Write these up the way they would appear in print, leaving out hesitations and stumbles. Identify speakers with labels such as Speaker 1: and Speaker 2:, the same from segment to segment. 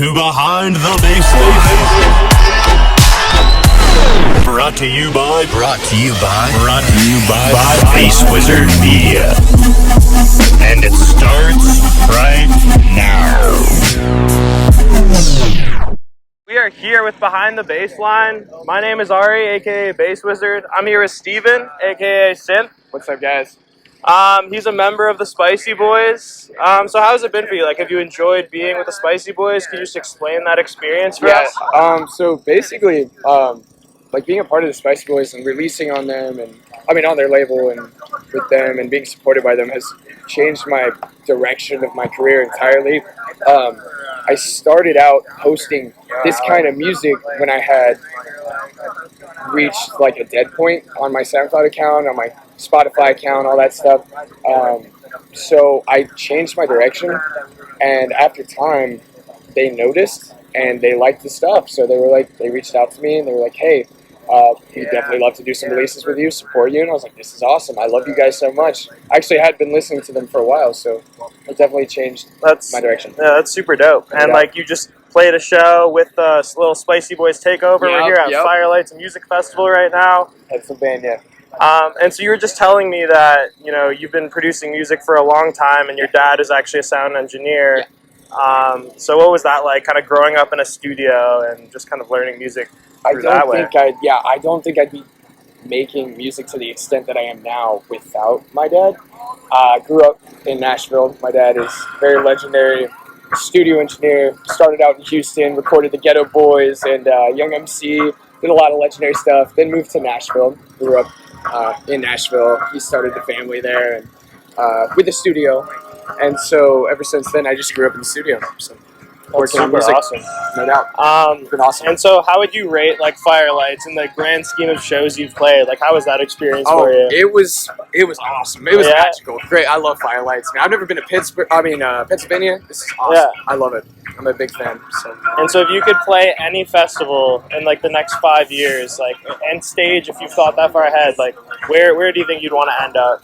Speaker 1: to Behind the Bassline. Brought to you by Bass Wizard Media. And it starts right now.
Speaker 2: We are here with Behind the Bassline. My name is Ari, aka Bass Wizard. I'm here with Steven, aka Synthe.
Speaker 3: What's up, guys?
Speaker 2: He's a member of the Spicy Bois. So how has it been for you? Like, have you enjoyed being with the Spicy Bois? Can you just explain that experience for us?
Speaker 3: So basically, like being a part of the Spicy Bois and releasing on them, and on their label and with them, and being supported by them has changed my direction of my career entirely. I started out hosting this kind of music when I had reached like a dead point on my SoundCloud account, on my Spotify account, all that stuff. So I changed my direction, and after time, they noticed and they liked the stuff. So they reached out to me and they were like, "Hey, we'd definitely love to do some releases with you, support you." And I was like, "This is awesome. I love you guys so much." I actually had been listening to them for a while, so it definitely changed my direction.
Speaker 2: Yeah, that's super dope. And like, you just played a show with little Spicy Bois Takeover. We're here at Firelights Music Festival right now,
Speaker 3: Pennsylvania.
Speaker 2: And so you were just telling me that, you know, you've been producing music for a long time, and your dad is actually a sound engineer. So what was that like, kind of growing up in a studio and just kind of learning music through that way?
Speaker 3: I don't think I'd be making music to the extent that I am now without my dad. I grew up in Nashville. My dad is very legendary studio engineer. Started out in Houston, recorded the Ghetto Boys and Young MC, did a lot of legendary stuff. Then moved to Nashville. Grew up in Nashville. He started the family there and with a studio, and so ever since then I just grew up in the studio. So
Speaker 2: that's super awesome,
Speaker 3: no doubt. It's been awesome.
Speaker 2: And so, how would you rate like Firelights in the grand scheme of shows you've played? Like, how was that experience for you?
Speaker 3: It was awesome. It was magical. Great. I love Firelights. I've never been to Pennsylvania. This is awesome. Yeah. I love it. I'm a big fan.
Speaker 2: And so if you could play any festival in like the next 5 years, like end stage, if you've thought that far ahead, like where do you think you'd want to end up?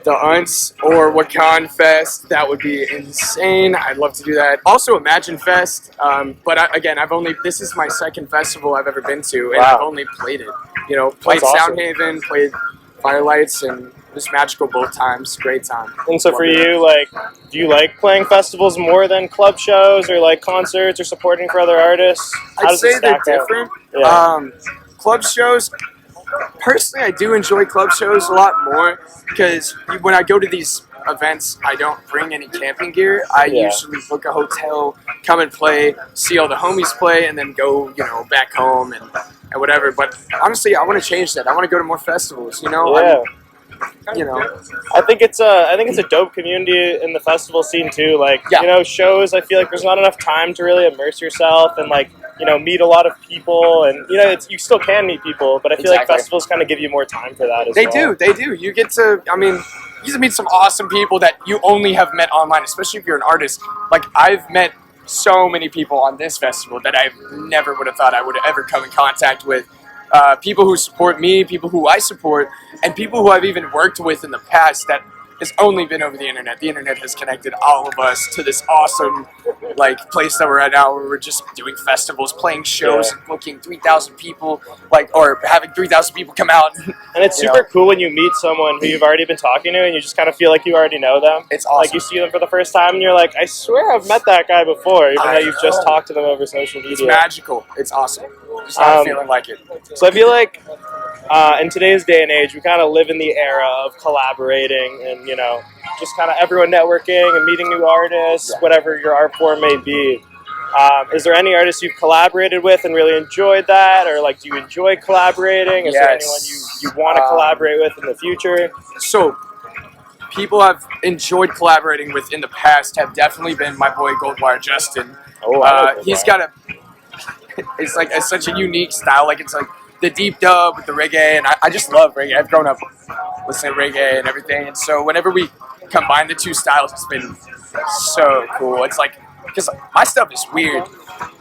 Speaker 3: The Unts or Wakan Fest, that would be insane. I'd love to do that. Also Imagine Fest, but this is my second festival I've ever been to, and I've only played it. You know, played Soundhaven, played Firelights, and it was magical both times. Great time.
Speaker 2: And so for you, like, do you like playing festivals more than club shows or like concerts or supporting for other artists?
Speaker 3: I'd say they're different. Club shows, personally, I do enjoy club shows a lot more because when I go to these events, I don't bring any camping gear. I usually book a hotel, come and play, see all the homies play, and then go, back home and whatever. But honestly, I want to change that. I want to go to more festivals.
Speaker 2: I think it's a dope community in the festival scene too. Like, shows, I feel like there's not enough time to really immerse yourself and like, meet a lot of people, and you still can meet people, but I feel like festivals kind of give you more time for that as well. They do. You get to meet some awesome people that you only have met online, especially if you're an artist. Like, I've met so many people on this festival that I never would have thought I would ever come in contact with. People who support me, people who I support, and people who I've even worked with in the past that has only been over the internet. The internet has connected all of us to this awesome place that we're at now, where we're just doing festivals, playing shows, and booking 3,000 people, or having 3,000 people come out. And it's super cool when you meet someone who you've already been talking to, and you just kind of feel like you already know them.
Speaker 3: It's awesome.
Speaker 2: Like, you see them for the first time, and you're like, I swear I've met that guy before, even though you've just talked to them over social media.
Speaker 3: It's magical. It's awesome. Just not feeling like it.
Speaker 2: So I feel like in today's day and age, we kind of live in the era of collaborating and, just kind of everyone networking and meeting new artists, whatever your art form may be. Is there any artists you've collaborated with and really enjoyed that? Or, like, do you enjoy collaborating? Is there anyone you want to collaborate with in the future?
Speaker 3: So, people I've enjoyed collaborating with in the past have definitely been my boy Goldwire Justin. He's got it's like such a unique style. Like, it's like the deep dub with the reggae, and I just love reggae. I've grown up listening to reggae and everything, and so whenever we combine the two styles, it's been so cool. It's like, because my stuff is weird,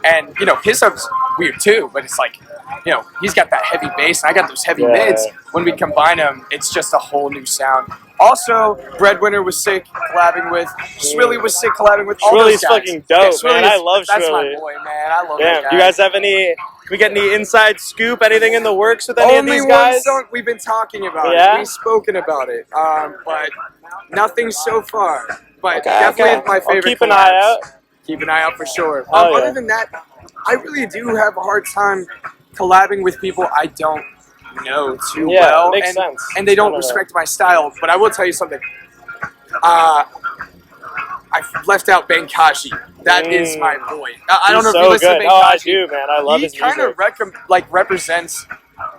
Speaker 3: and his stuff is weird too, but it's like you know, he's got that heavy bass, and I got those heavy
Speaker 2: Yeah.
Speaker 3: mids. When we combine them, it's just a whole new sound. Also, Breadwinner was sick collabing with. Swilly was sick collabing with. All those
Speaker 2: Swilly's
Speaker 3: guys.
Speaker 2: fucking dope,
Speaker 3: Yeah, Swilly
Speaker 2: man. I
Speaker 3: is-
Speaker 2: love
Speaker 3: That's
Speaker 2: Swilly.
Speaker 3: my boy, man. I love
Speaker 2: Damn,
Speaker 3: that guy.
Speaker 2: do you guys have any? Can we get any inside scoop? Anything in the works with any
Speaker 3: Only
Speaker 2: of these
Speaker 3: one
Speaker 2: guys?
Speaker 3: song we've been talking about.
Speaker 2: Yeah?
Speaker 3: We've spoken about it, but nothing so far. But
Speaker 2: Okay,
Speaker 3: definitely
Speaker 2: okay.
Speaker 3: my
Speaker 2: I'll
Speaker 3: favorite.
Speaker 2: keep an eye
Speaker 3: collabs.
Speaker 2: out.
Speaker 3: Keep an eye out for sure.
Speaker 2: Oh, yeah.
Speaker 3: Other than that, I really do have a hard time collabing with people I don't know too
Speaker 2: Yeah,
Speaker 3: well,
Speaker 2: makes
Speaker 3: and,
Speaker 2: sense.
Speaker 3: and they don't
Speaker 2: Kind of a-
Speaker 3: respect my style. But I will tell you something. I left out Benkashi. That is my boy. I don't know
Speaker 2: He's
Speaker 3: if you
Speaker 2: so
Speaker 3: listen
Speaker 2: good.
Speaker 3: to Benkashi.
Speaker 2: Oh, I do, man. I love his
Speaker 3: He kind
Speaker 2: music.
Speaker 3: of represents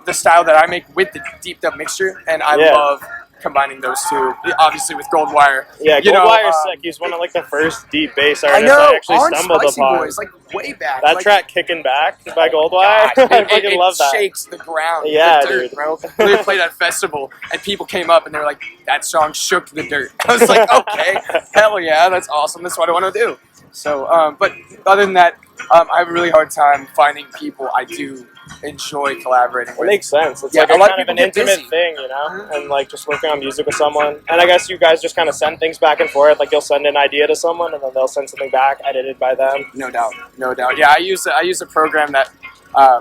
Speaker 3: the style that I make with the deep dub mixture, and I
Speaker 2: Yeah.
Speaker 3: love combining those two. Obviously with Goldwire.
Speaker 2: Yeah,
Speaker 3: You know,
Speaker 2: Goldwire's sick. He's one of like the first deep bass
Speaker 3: I
Speaker 2: artists
Speaker 3: know.
Speaker 2: I actually
Speaker 3: on
Speaker 2: stumbled
Speaker 3: Spicy
Speaker 2: upon.
Speaker 3: Boys, like way back.
Speaker 2: That
Speaker 3: like,
Speaker 2: track "Kicking Back" by Goldwire,
Speaker 3: gosh,
Speaker 2: I
Speaker 3: it
Speaker 2: fucking love that.
Speaker 3: shakes the ground.
Speaker 2: Yeah,
Speaker 3: the dirt,
Speaker 2: dude.
Speaker 3: bro. We played at a festival, and people came up and they were like, "That song shook the dirt." I was like, "Okay, hell yeah, that's awesome. That's what I want to do." So, but other than that, I have a really hard time finding people I do enjoy collaborating
Speaker 2: It
Speaker 3: with.
Speaker 2: makes sense. It's
Speaker 3: Yeah,
Speaker 2: like
Speaker 3: a
Speaker 2: a
Speaker 3: lot
Speaker 2: kind
Speaker 3: of
Speaker 2: of an
Speaker 3: people get
Speaker 2: intimate
Speaker 3: busy.
Speaker 2: thing, you know, and like just working on music with someone. And I guess you guys just kind of send things back and forth. Like you'll send an idea to someone, and then they'll send something back edited by them.
Speaker 3: No doubt, no doubt. Yeah, I use a program that,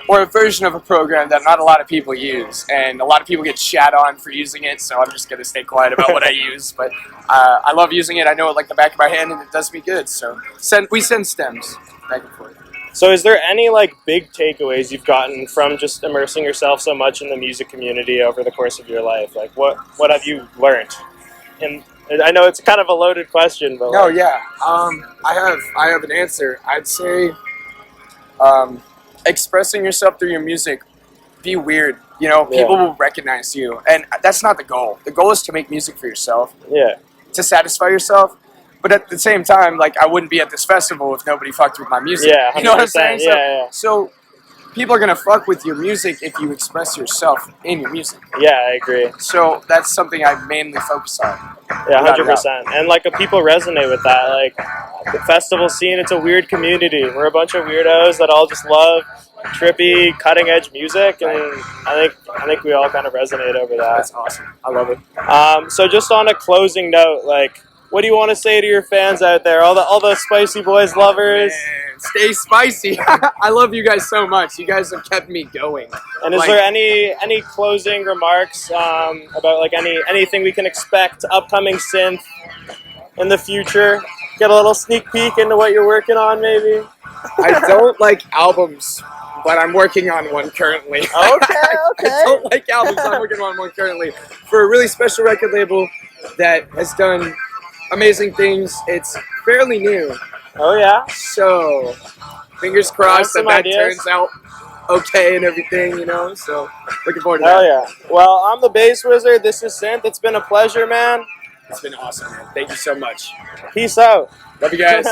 Speaker 3: or a version of a program that not a lot of people use, and a lot of people get shat on for using it. So I'm just gonna stay quiet about what I use. But I love using it. I know it like the back of my hand, and it does me good. So we send stems back and forth.
Speaker 2: So is there any like big takeaways you've gotten from just immersing yourself so much in the music community over the course of your life? Like what have you learned? And I know it's kind of a loaded question, but
Speaker 3: No,
Speaker 2: like,
Speaker 3: yeah. I have an answer. I'd say, expressing yourself through your music. Be weird. You know, people will recognize you, and that's not the goal. The goal is to make music for yourself,
Speaker 2: yeah.
Speaker 3: to satisfy yourself. But at the same time, like, I wouldn't be at this festival if nobody fucked with my music.
Speaker 2: Yeah,
Speaker 3: You know what I'm
Speaker 2: 100%.
Speaker 3: saying?
Speaker 2: Yeah,
Speaker 3: So people are gonna fuck with your music if you express yourself in your music.
Speaker 2: yeah, I agree.
Speaker 3: So that's something I mainly focus on.
Speaker 2: Yeah,
Speaker 3: Without a doubt.
Speaker 2: 100%. And like people resonate with that. Like the festival scene, it's a weird community. We're a bunch of weirdos that all just love trippy, cutting edge music, and I think we all kind of resonate over that.
Speaker 3: That's awesome. I love it.
Speaker 2: So just on a closing note, like, what do you want to say to your fans out there? All the Spicy Boys lovers.
Speaker 3: Man, stay spicy. I love you guys so much. You guys have kept me going.
Speaker 2: And is
Speaker 3: Like-
Speaker 2: there any closing remarks about like anything we can expect upcoming synth in the future? Get a little sneak peek into what you're working on, maybe.
Speaker 3: I don't like albums, but I'm working on one currently.
Speaker 2: Okay.
Speaker 3: I don't like albums. I'm working on one currently for a really special record label that has done amazing things. It's fairly new,
Speaker 2: Oh yeah.
Speaker 3: so fingers crossed
Speaker 2: some
Speaker 3: that
Speaker 2: ideas.
Speaker 3: turns out okay and everything, you know. So looking forward to
Speaker 2: Hell
Speaker 3: that.
Speaker 2: yeah. Well, I'm the Bass Wizard. This is Synth. It's been a pleasure, man.
Speaker 3: It's been awesome, man. Thank you so much.
Speaker 2: Peace out.
Speaker 3: Love you guys.